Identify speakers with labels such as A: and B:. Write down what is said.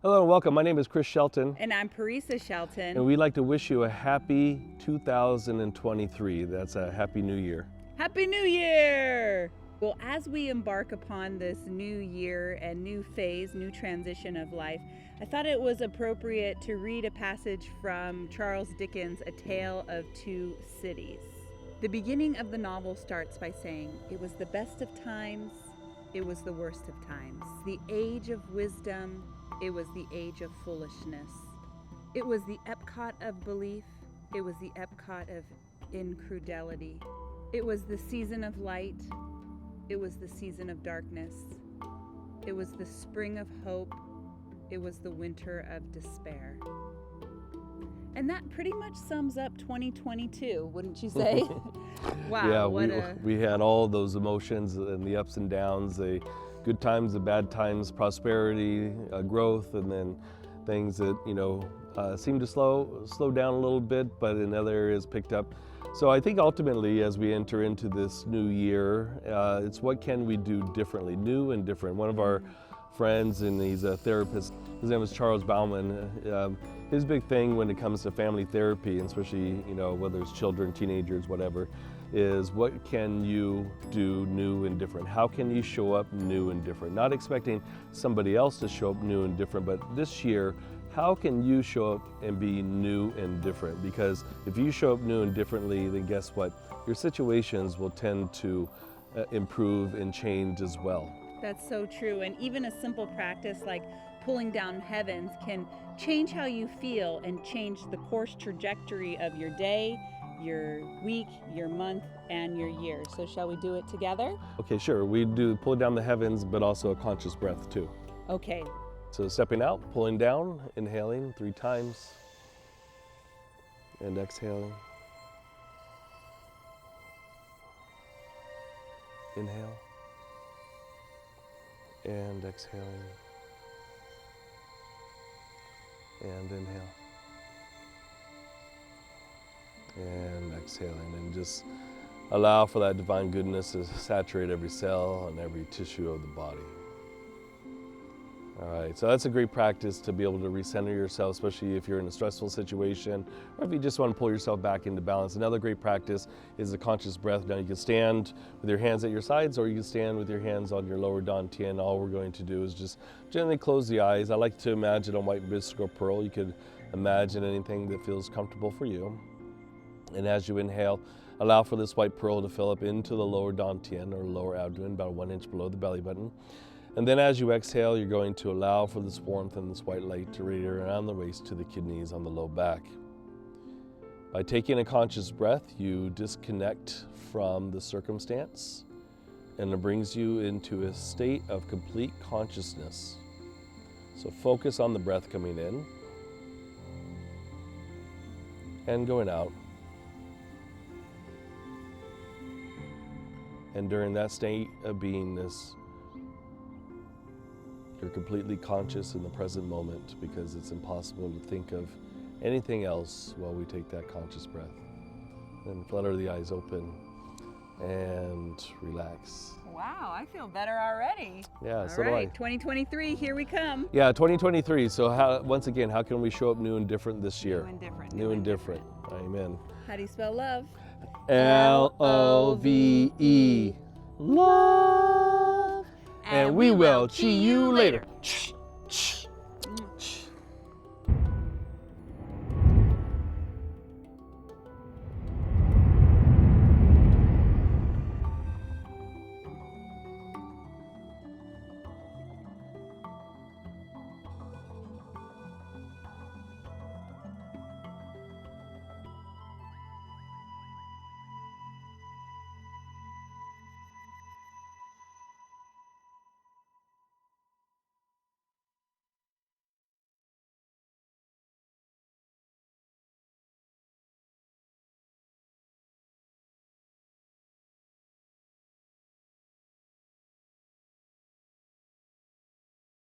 A: Hello and welcome. My name is Chris Shelton,
B: And I'm Parisa Shelton.
A: and we'd like to wish you a happy 2023. That's a happy new year.
B: Happy New Year! Well, as we embark upon this new year and new phase, new transition of life, I thought it was appropriate to read a passage from Charles Dickens' A Tale of Two Cities. The beginning of the novel starts by saying, "It was the best of times, it was the worst of times. The age of wisdom, it was the age of foolishness. It was the epcot of belief, it was the epcot of incredulity. It was the season of light, it was the season of darkness. It was the spring of hope, it was the winter of despair." And that pretty much sums up 2022, wouldn't you say? Wow,
A: Yeah, we had all those emotions and the ups and downs, the good times, the bad times, prosperity, growth, and then things that seem to slow down a little bit, but in other areas picked up. So I think ultimately, as we enter into this new year, it's what can we do differently, new and different. One of our friends, and he's a therapist, his name is Charles Bauman. His big thing when it comes to family therapy, and especially whether it's children, teenagers, whatever, is what can you do new and different? How can you show up new and different? Not expecting somebody else to show up new and different, but this year, how can you show up and be new and different? Because if you show up new and differently, then guess what? Your situations will tend to improve and change as well.
B: That's so true. And even a simple practice like pulling down heavens can change how you feel and change the course trajectory of your day, your week, your month, and your year. So shall we do it together?
A: Okay, sure. We do pull down the heavens, but also a conscious breath too.
B: Okay.
A: So stepping out, pulling down, inhaling 3 times, and exhaling. Inhale. And exhaling. And inhale. And exhaling. And just allow for that divine goodness to saturate every cell and every tissue of the body. All right, so that's a great practice to be able to recenter yourself, especially if you're in a stressful situation, or if you just want to pull yourself back into balance. Another great practice is the conscious breath. Now you can stand with your hands at your sides, or you can stand with your hands on your lower dantian. All we're going to do is just gently close the eyes. I like to imagine a white bisque or pearl. You could imagine anything that feels comfortable for you. And as you inhale, allow for this white pearl to fill up into the lower dantian or lower abdomen, about 1 inch below the belly button. And then as you exhale, you're going to allow for this warmth and this white light to radiate around the waist to the kidneys on the low back. By taking a conscious breath, you disconnect from the circumstance, and it brings you into a state of complete consciousness. So focus on the breath coming in and going out. And during that state of beingness, you're completely conscious in the present moment, because it's impossible to think of anything else while we take that conscious breath. And flutter the eyes open and relax.
B: Wow, I feel better already.
A: Yeah,
B: All
A: so do I.
B: right, 2023, here we come.
A: Yeah, 2023. So once again, how can we show up new and different this year?
B: New and different.
A: New and different. Amen.
B: How do you spell love?
A: Love. Love. And we will see you later.